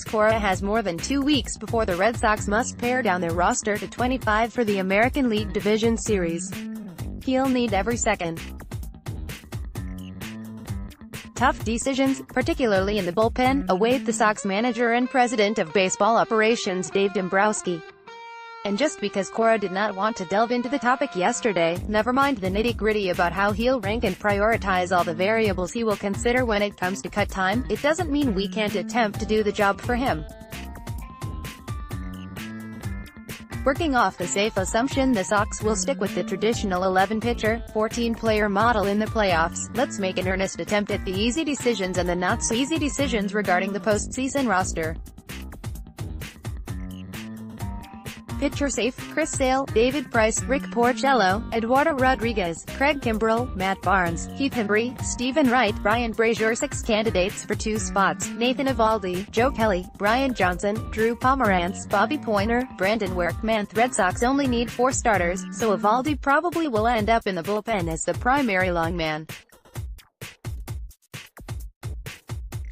Cora has more than 2 weeks before the Red Sox must pare down their roster to 25 for the American League Division Series. He'll need every second. Tough decisions, particularly in the bullpen, await the Sox manager and president of baseball operations Dave Dombrowski. And just because Cora did not want to delve into the topic yesterday, never mind the nitty-gritty about how he'll rank and prioritize all the variables he will consider when it comes to cut time, it doesn't mean we can't attempt to do the job for him. Working off the safe assumption the Sox will stick with the traditional 11-pitcher, 14-player model in the playoffs, let's make an earnest attempt at the easy decisions and the not-so-easy decisions regarding the postseason roster. Pitcher safe: Chris Sale, David Price, Rick Porcello, Eduardo Rodriguez, Craig Kimbrell, Matt Barnes, Heath Hembry, Stephen Wright, Brian Brazier. 6 candidates for 2 spots: Nathan Eovaldi, Joe Kelly, Brian Johnson, Drew Pomeranz, Bobby Pointer, Brandon Workman. Red Sox only need 4 starters, so Eovaldi probably will end up in the bullpen as the primary long man.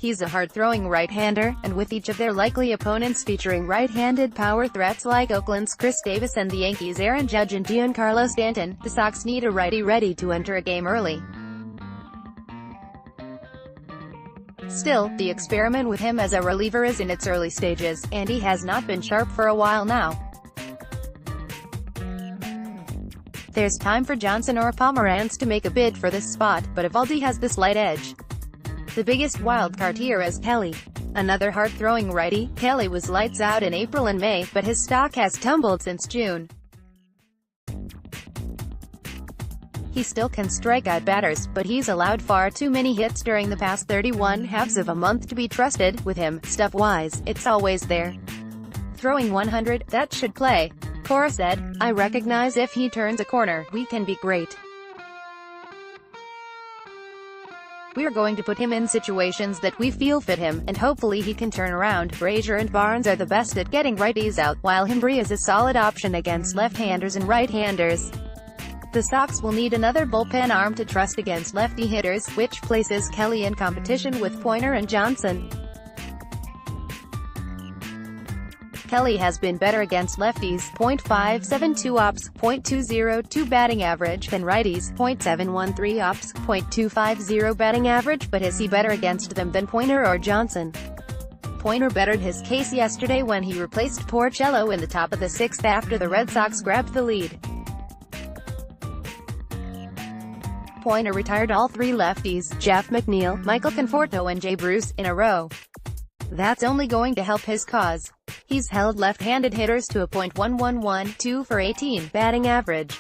He's a hard-throwing right-hander, and with each of their likely opponents featuring right-handed power threats like Oakland's Chris Davis and the Yankees' Aaron Judge and Giancarlo Stanton, the Sox need a righty ready to enter a game early. Still, the experiment with him as a reliever is in its early stages, and he has not been sharp for a while now. There's time for Johnson or Pomeranz to make a bid for this spot, but Eovaldi has the slight edge. The biggest wildcard here is Kelly. Another hard-throwing righty, Kelly was lights out in April and May, but his stock has tumbled since June. He still can strike out batters, but he's allowed far too many hits during the past 31 halves of a month to be trusted. With him, stuff-wise, it's always there. Throwing 100, that should play. Cora said, "I recognize if he turns a corner, we can be great. We're going to put him in situations that we feel fit him, and hopefully he can turn around." Brazier and Barnes are the best at getting righties out, while Hembry is a solid option against left-handers and right-handers. The Sox will need another bullpen arm to trust against lefty hitters, which places Kelly in competition with Pointer and Johnson. Kelly has been better against lefties, .572 ops, .202 batting average, than righties, .713 ops, .250 batting average, but is he better against them than Pointer or Johnson? Pointer bettered his case yesterday when he replaced Porcello in the top of the 6th after the Red Sox grabbed the lead. Pointer retired all 3 lefties, Jeff McNeil, Michael Conforto and Jay Bruce, in a row. That's only going to help his cause. He's held left-handed hitters to a .111, for 18 batting average.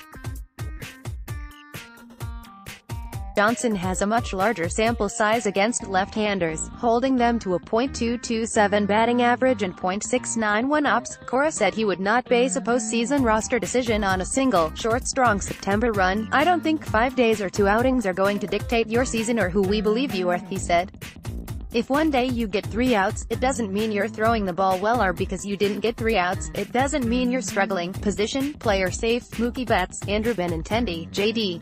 Johnson has a much larger sample size against left-handers, holding them to a .227 batting average and .691 ops. Cora said he would not base a postseason roster decision on a single, short, strong September run. "I don't think 5 days or 2 outings are going to dictate your season or who we believe you are," he said. "If one day you get 3 outs, it doesn't mean you're throwing the ball well, or because you didn't get 3 outs, it doesn't mean you're struggling." Position, player safe: Mookie Betts, Andrew Benintendi, J.D.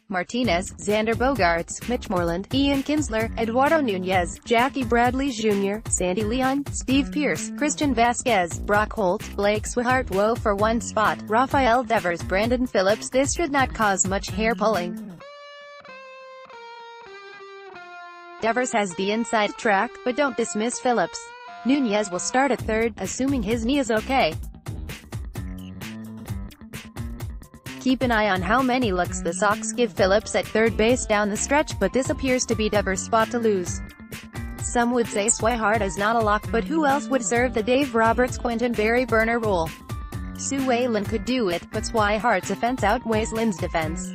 Martinez, Xander Bogaerts, Mitch Moreland, Ian Kinsler, Eduardo Nunez, Jackie Bradley Jr., Sandy Leon, Steve Pearce, Christian Vasquez, Brock Holt, Blake Swihart. Woe for 1 spot: Rafael Devers, Brandon Phillips. This should not cause much hair pulling. Devers has the inside track, but don't dismiss Phillips. Nunez will start at third, assuming his knee is okay. Keep an eye on how many looks the Sox give Phillips at third base down the stretch, but this appears to be Devers' spot to lose. Some would say Swihart is not a lock, but who else would serve the Dave Roberts, Quentin Barry burner role? Sue Whalen could do it, but Swihart's offense outweighs Lynn's defense.